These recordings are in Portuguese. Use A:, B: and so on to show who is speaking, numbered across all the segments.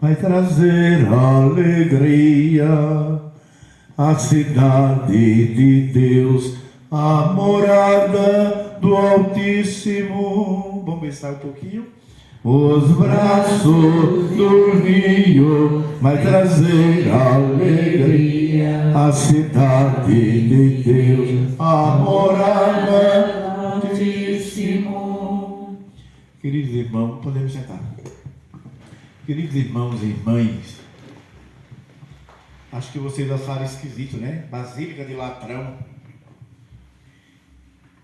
A: vai trazer alegria à cidade de Deus, a morada do Altíssimo. Vamos pensar um pouquinho. Os braços do rio vai trazer alegria à cidade de Deus, a morada do Altíssimo. Queridos irmãos, podemos sentar. Queridos irmãos e irmãs, acho que vocês acharam esquisito, né? Basílica de Latrão.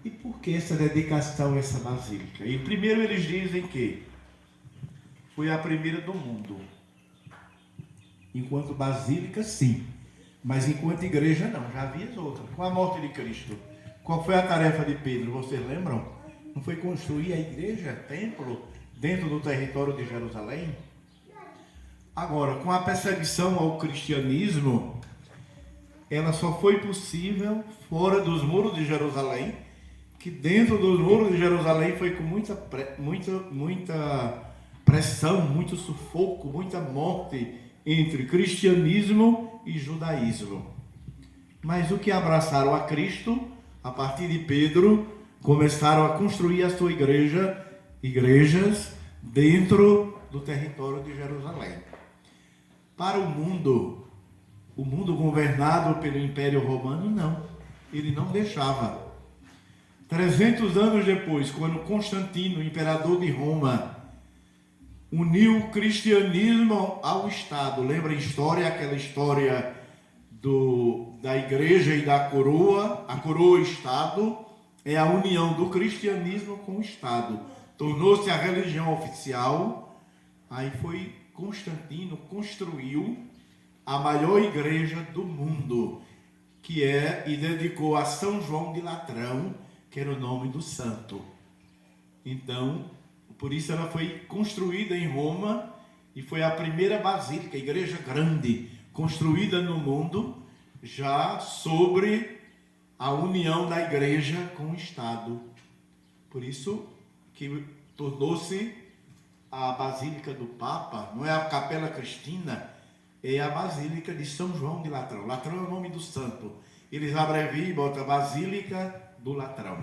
A: E por que essa dedicação a essa basílica? E primeiro eles dizem que foi a primeira do mundo. Enquanto basílica, sim. Mas enquanto igreja, não. Já havia as outras. Com a morte de Cristo, qual foi a tarefa de Pedro? Vocês lembram? Não foi construir a igreja, templo, dentro do território de Jerusalém? Agora, com a perseguição ao cristianismo, ela só foi possível fora dos muros de Jerusalém, que dentro dos muros de Jerusalém foi com muita pressão, muito sufoco, muita morte entre cristianismo e judaísmo. Mas o que abraçaram a Cristo, a partir de Pedro, começaram a construir a sua igrejas dentro do território de Jerusalém. Para o mundo governado pelo Império Romano, não. Ele não deixava. 300 anos depois, quando Constantino, imperador de Roma, uniu o cristianismo ao Estado. Lembra a história, aquela história da igreja e da coroa? A coroa Estado é a união do cristianismo com o Estado. Tornou-se a religião oficial. Aí foi Constantino construiu a maior igreja do mundo, e dedicou a São João de Latrão, que era o nome do santo. Então, por isso ela foi construída em Roma e foi a primeira basílica, igreja grande, construída no mundo, já sobre a união da igreja com o Estado. Por isso que tornou-se a Basílica do Papa, não é a Capela Cristina, é a Basílica de São João de Latrão. Latrão é o nome do santo. Eles abreviam e botam Basílica do Latrão.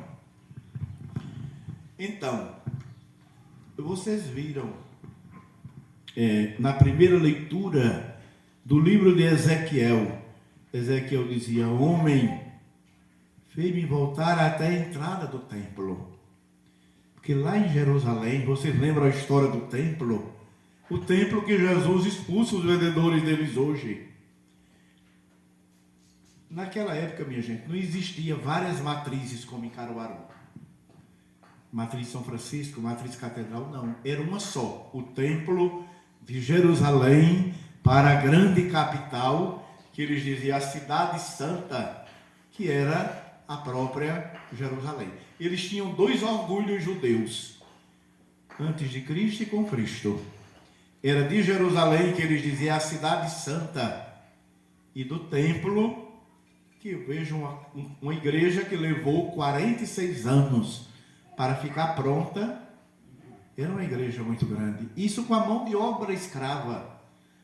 A: Então, vocês viram na primeira leitura do livro de Ezequiel, Ezequiel dizia: homem, fez-me voltar até a entrada do templo. Porque lá em Jerusalém, vocês lembram a história do templo? O templo que Jesus expulsa os vendedores deles hoje. Naquela época, minha gente, não existia várias matrizes como em Caruaru. Matriz São Francisco, matriz Catedral, não. Era uma só. O templo de Jerusalém para a grande capital, que eles diziam a cidade santa, que era a própria Jerusalém. Eles tinham dois orgulhos judeus, antes de Cristo e com Cristo. Era de Jerusalém, que eles diziam a cidade santa, e do templo, que eu vejo uma igreja que levou 46 anos para ficar pronta. Era uma igreja muito grande. Isso com a mão de obra escrava.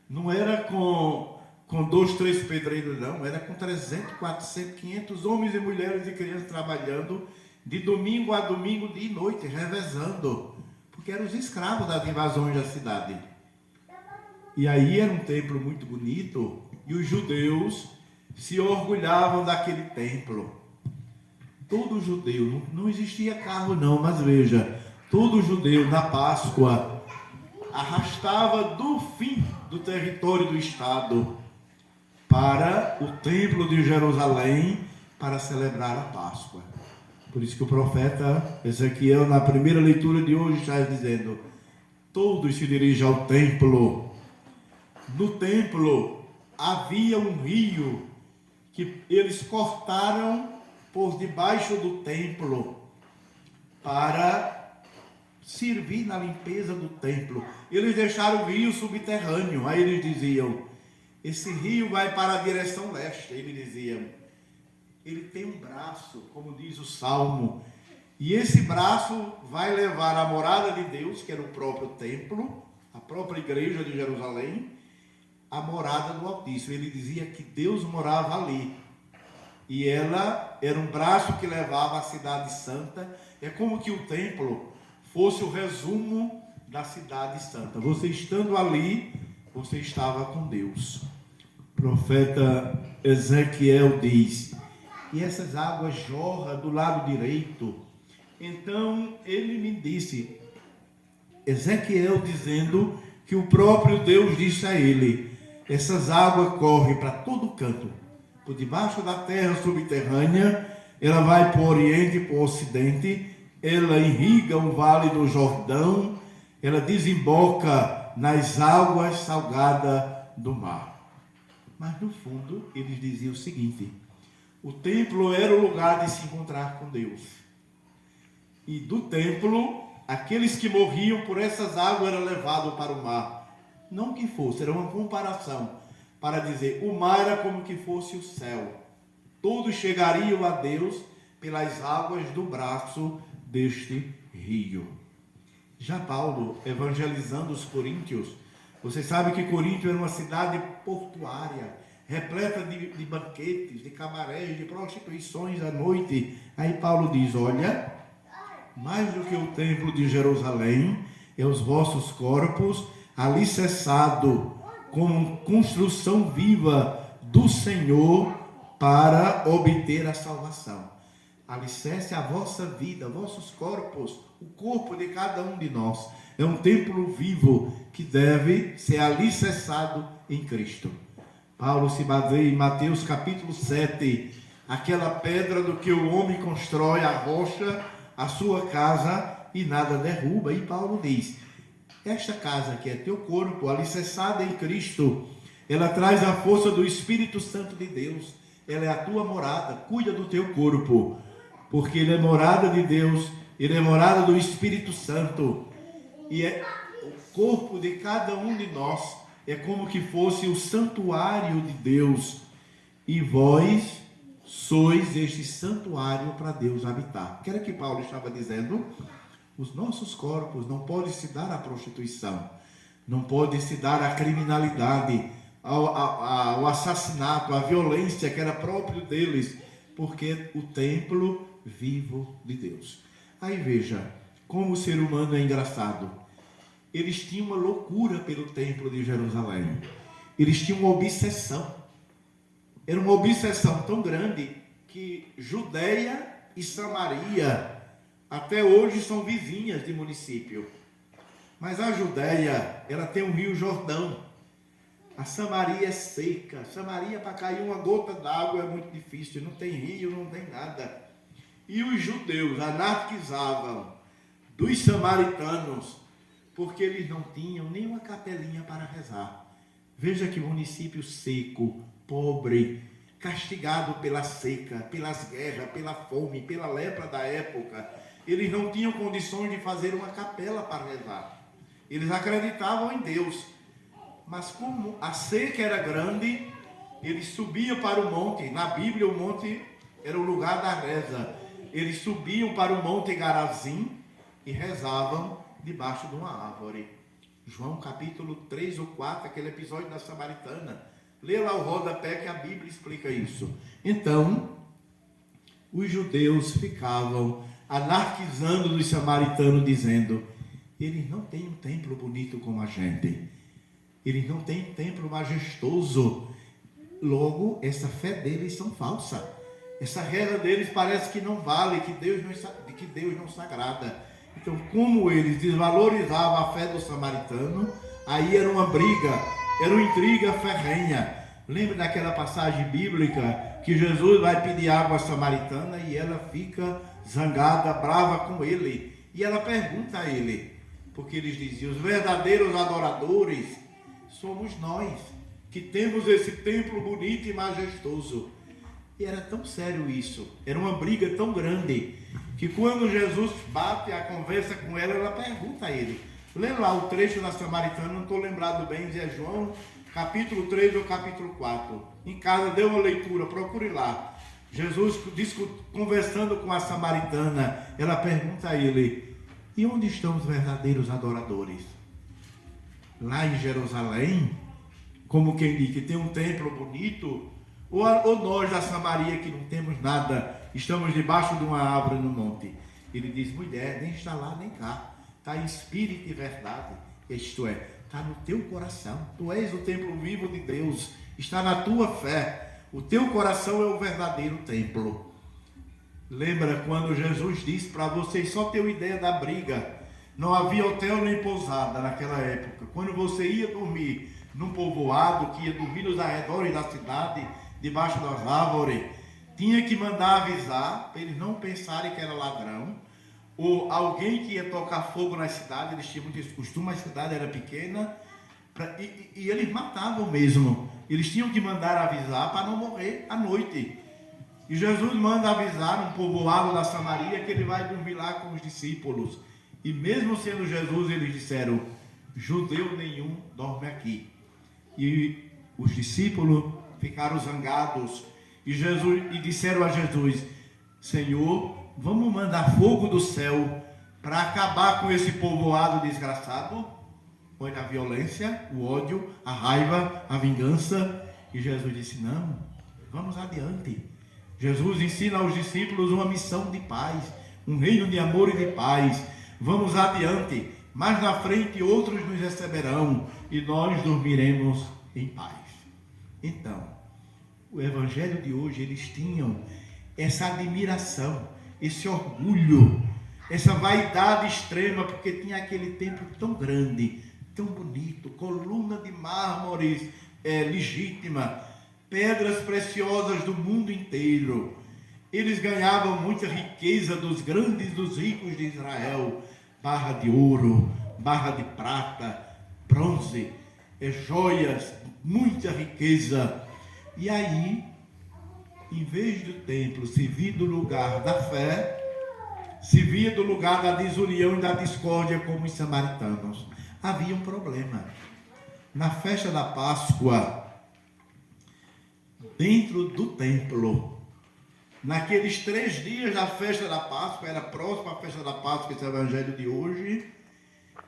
A: Não era com 2, 3 pedreiros, não. Era com 300, 400, 500 homens e mulheres e crianças trabalhando de domingo a domingo, dia e noite, revezando. Porque eram os escravos das invasões da cidade. E aí era um templo muito bonito. E os judeus se orgulhavam daquele templo. Todo judeu, não existia carro não, mas veja, todo judeu na Páscoa arrastava do fim do território do Estado para o templo de Jerusalém para celebrar a Páscoa. Por isso que o profeta Ezequiel, na primeira leitura de hoje, está dizendo: todos se dirigem ao templo. No templo havia um rio que eles cortaram por debaixo do templo para servir na limpeza do templo. Eles deixaram o rio subterrâneo. Aí eles diziam: esse rio vai para a direção leste. Eles diziam: ele tem um braço, como diz o Salmo, e esse braço vai levar a morada de Deus, que era o próprio templo, a própria igreja de Jerusalém, a morada do Altíssimo. Ele dizia que Deus morava ali. E ela era um braço que levava à cidade santa. É como que o templo fosse o resumo da cidade santa. Você estando ali, você estava com Deus. O profeta Ezequiel diz: e essas águas jorram do lado direito. Então ele me disse, Ezequiel dizendo que o próprio Deus disse a ele: essas águas correm para todo canto, por debaixo da terra subterrânea, ela vai para o oriente e para o ocidente, ela irriga o vale do Jordão, ela desemboca nas águas salgadas do mar. Mas no fundo eles diziam o seguinte: o templo era o lugar de se encontrar com Deus. E do templo, aqueles que morriam por essas águas eram levados para o mar. Não que fosse, era uma comparação para dizer, o mar era como que fosse o céu. Todos chegariam a Deus pelas águas do braço deste rio. Já Paulo, evangelizando os coríntios, você sabe que Corinto era uma cidade portuária, repleta de banquetes, de cabarés, de prostituições à noite. Aí Paulo diz, olha, mais do que o templo de Jerusalém, é os vossos corpos alicerçado como construção viva do Senhor para obter a salvação. Alicerce a vossa vida, vossos corpos, o corpo de cada um de nós. É um templo vivo que deve ser alicerçado em Cristo. Paulo se baseia em Mateus capítulo 7, aquela pedra do que o homem constrói, a rocha, a sua casa e nada derruba. E Paulo diz, esta casa que é teu corpo, alicerçada em Cristo, ela traz a força do Espírito Santo de Deus, ela é a tua morada, cuida do teu corpo, porque ele é morada de Deus, ele é morada do Espírito Santo, e é o corpo de cada um de nós, é como que fosse o santuário de Deus, e vós sois este santuário para Deus habitar. O que era que Paulo estava dizendo? Os nossos corpos não podem se dar à prostituição, não podem se dar à criminalidade, ao assassinato, à violência que era próprio deles, porque o templo vivo de Deus. Aí veja, como o ser humano é engraçado. Eles tinham uma loucura pelo templo de Jerusalém. Eles tinham uma obsessão. Era uma obsessão tão grande que Judeia e Samaria até hoje são vizinhas de município. Mas a Judeia, ela tem o rio Jordão. A Samaria é seca. Samaria, para cair uma gota d'água é muito difícil. Não tem rio, não tem nada. E os judeus anarquizavam dos samaritanos, porque eles não tinham nenhuma capelinha para rezar. Veja que município seco, pobre, castigado pela seca, pelas guerras, pela fome, pela lepra da época. Eles não tinham condições de fazer uma capela para rezar. Eles acreditavam em Deus. Mas como a seca era grande, eles subiam para o monte. Na Bíblia o monte era o lugar da reza. Eles subiam para o monte Garazim e rezavam debaixo de uma árvore. João capítulo 3 ou 4, aquele episódio da Samaritana. Lê lá o rodapé que a Bíblia explica isso. Então, os judeus ficavam anarquizando dos samaritanos, dizendo, eles não têm um templo bonito como a gente. Eles não têm um templo majestoso. Logo, essa fé deles são falsa. Essa reza deles parece que não vale, que Deus não sagrada. Então, como eles desvalorizavam a fé do samaritano, aí era uma briga, era uma intriga ferrenha. Lembra daquela passagem bíblica que Jesus vai pedir água à samaritana e ela fica zangada, brava com ele. E ela pergunta a ele, porque eles diziam, os verdadeiros adoradores somos nós, que temos esse templo bonito e majestoso. E era tão sério isso, era uma briga tão grande, que quando Jesus bate a conversa com ela, ela pergunta a ele. Lê lá o trecho da Samaritana, não estou lembrado bem, se é João, capítulo 3 ou capítulo 4. Em casa, dê uma leitura, procure lá. Jesus conversando com a Samaritana, ela pergunta a ele, e onde estão os verdadeiros adoradores? lá em Jerusalém, como quem diz que tem um templo bonito, ou nós da Samaria que não temos nada, estamos debaixo de uma árvore no monte. Ele diz: mulher, nem está lá nem cá, está em espírito e verdade, isto é, está no teu coração. Tu és o templo vivo de Deus, está na tua fé. O teu coração é o verdadeiro templo. Lembra quando Jesus disse para vocês, só ter uma ideia da briga, não havia hotel nem pousada naquela época. Quando você ia dormir num povoado, que ia dormir nos arredores da cidade, debaixo das árvores, tinha que mandar avisar, para eles não pensarem que era ladrão, ou alguém que ia tocar fogo na cidade. Eles tinham muito esse costume, a cidade era pequena, e eles matavam mesmo. Eles tinham que mandar avisar para não morrer à noite. E Jesus manda avisar um povoado da Samaria que ele vai dormir lá com os discípulos. E mesmo sendo Jesus, eles disseram: judeu nenhum dorme aqui. E os discípulos ficaram zangados e disseram a Jesus: Senhor, vamos mandar fogo do céu para acabar com esse povoado desgraçado? Foi na violência, o ódio, a raiva, a vingança. E Jesus disse: não, vamos adiante. Jesus ensina aos discípulos uma missão de paz, um reino de amor e de paz. Vamos adiante, mais na frente outros nos receberão e nós dormiremos em paz. Então, o evangelho de hoje, eles tinham essa admiração, esse orgulho, essa vaidade extrema, porque tinha aquele templo tão grande, tão bonito, coluna de mármores legítima, pedras preciosas do mundo inteiro. Eles ganhavam muita riqueza dos grandes, dos ricos de Israel, barra de ouro, barra de prata, bronze, joias, muita riqueza. E aí, em vez do templo servir do lugar da fé, servia do lugar da desunião e da discórdia, como os samaritanos. Havia um problema. Na festa da Páscoa, dentro do templo, naqueles 3 dias da festa da Páscoa, era próximo à festa da Páscoa, esse evangelho de hoje,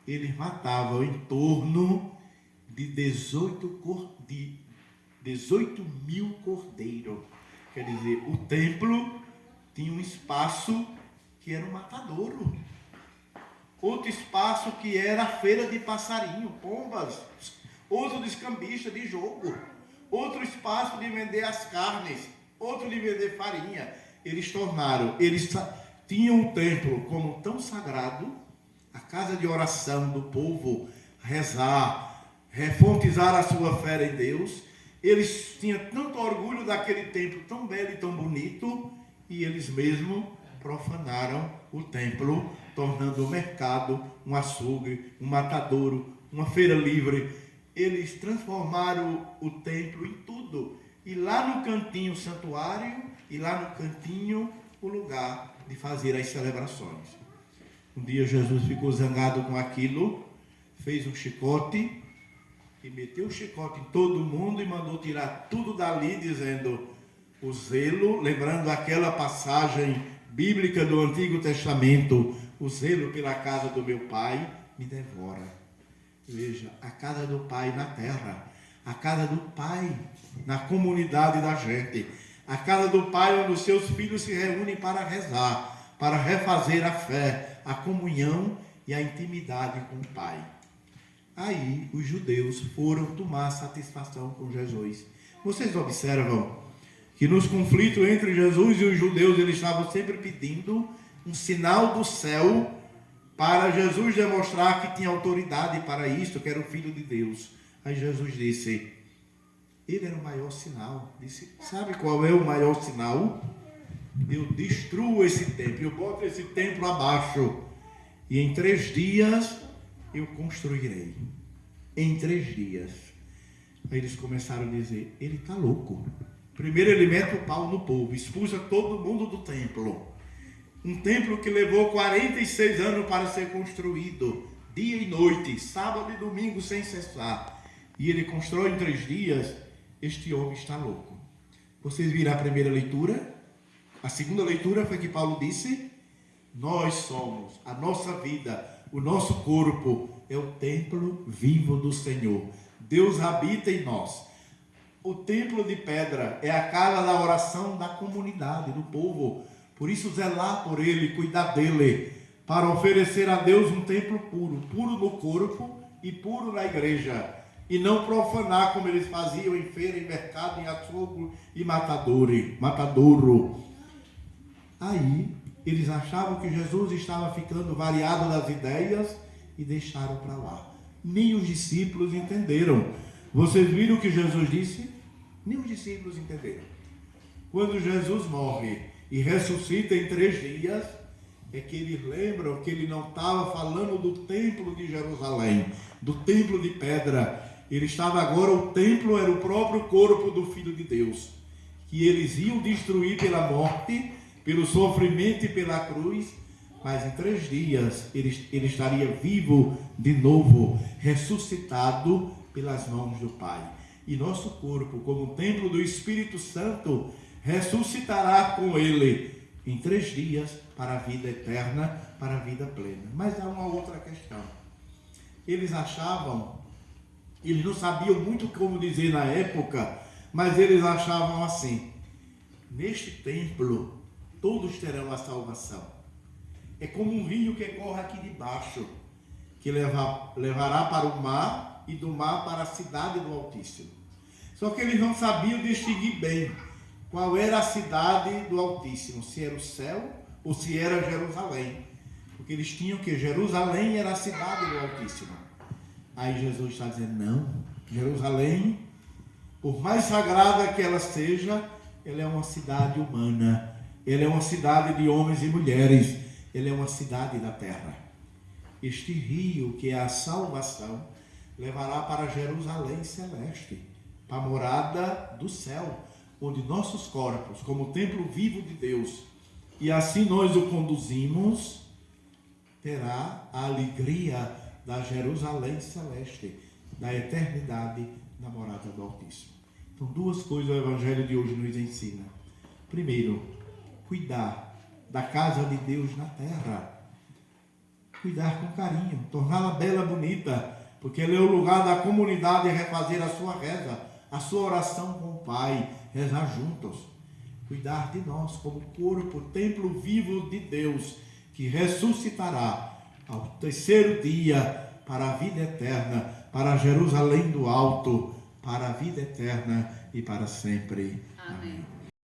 A: eles matavam em torno de 18 mil cordeiros. Quer dizer, o templo tinha um espaço que era um matadouro, outro espaço que era a feira de passarinho, pombas, outro de escambista de jogo, outro espaço de vender as carnes, outro de vender farinha. Eles tinham o templo como tão sagrado, a casa de oração do povo, rezar, refontizar a sua fé em Deus. Eles tinham tanto orgulho daquele templo tão belo e tão bonito, e eles mesmos profanaram o templo, tornando o mercado um açougue, um matadouro, uma feira livre. Eles transformaram o templo em tudo. E lá no cantinho o santuário, e lá no cantinho o lugar de fazer as celebrações. Um dia Jesus ficou zangado com aquilo, fez um chicote, e meteu o chicote em todo mundo e mandou tirar tudo dali, dizendo: o zelo, lembrando aquela passagem bíblica do Antigo Testamento, o zelo pela casa do meu Pai me devora. Veja, a casa do Pai na terra, a casa do Pai na comunidade da gente, a casa do Pai onde os seus filhos se reúnem para rezar, para refazer a fé, a comunhão e a intimidade com o Pai. Aí os judeus foram tomar satisfação com Jesus. Vocês observam que nos conflitos entre Jesus e os judeus, eles estavam sempre pedindo um sinal do céu para Jesus demonstrar que tinha autoridade para isso, que era o Filho de Deus. Aí Jesus disse, ele era o maior sinal. Disse, sabe qual é o maior sinal? Eu destruo esse templo, eu boto esse templo abaixo, e em 3 dias eu construirei. Em 3 dias. Aí eles começaram a dizer, ele está louco. Primeiro ele mete o pau no povo, expulsa todo mundo do templo. Um templo que levou 46 anos para ser construído, dia e noite, sábado e domingo sem cessar. E ele constrói em 3 dias. Este homem está louco. Vocês viram a primeira leitura? A segunda leitura foi que Paulo disse, nós somos, a nossa vida, o nosso corpo, é o templo vivo do Senhor. Deus habita em nós. O templo de pedra é a casa da oração da comunidade, do povo. Por isso, zelar por ele, cuidar dele, para oferecer a Deus um templo puro, puro no corpo e puro na igreja. E não profanar como eles faziam em feira, em mercado, em açougue e matadouro. Aí, eles achavam que Jesus estava ficando variado das ideias e deixaram para lá. Nem os discípulos entenderam. Vocês viram o que Jesus disse? Nem os discípulos entenderam. Quando Jesus morre e ressuscita em 3 dias, é que eles lembram que ele não estava falando do templo de Jerusalém, do templo de pedra. Ele estava agora, o templo era o próprio corpo do Filho de Deus, que eles iam destruir pela morte, pelo sofrimento e pela cruz, mas em 3 dias ele estaria vivo de novo, ressuscitado pelas mãos do Pai. E nosso corpo, como templo do Espírito Santo, ressuscitará com ele em 3 dias para a vida eterna, para a vida plena. Mas há uma outra questão. Eles achavam, eles não sabiam muito como dizer na época, mas eles achavam assim: neste templo todos terão a salvação. É como um rio que corre aqui de baixo, que levará para o mar e do mar para a cidade do Altíssimo. Só que eles não sabiam distinguir bem qual era a cidade do Altíssimo, se era o céu ou se era Jerusalém. Porque eles tinham que Jerusalém era a cidade do Altíssimo. Aí Jesus está dizendo: não, Jerusalém, por mais sagrada que ela seja, ela é uma cidade humana. Ela é uma cidade de homens e mulheres. Ela é uma cidade da terra. Este rio, que é a salvação, levará para Jerusalém celeste, para a morada do céu, onde nossos corpos, como templo vivo de Deus, e assim nós o conduzimos, terá a alegria da Jerusalém celeste, da eternidade na morada do Altíssimo. Então, 2 coisas o Evangelho de hoje nos ensina. Primeiro, cuidar da casa de Deus na terra. Cuidar com carinho, torná-la bela, bonita, porque ela é o lugar da comunidade refazer a sua reza, a sua oração com o Pai, rezar juntos. Cuidar de nós como corpo, templo vivo de Deus, que ressuscitará ao 3º dia para a vida eterna, para Jerusalém do alto, para a vida eterna e para sempre. Amém.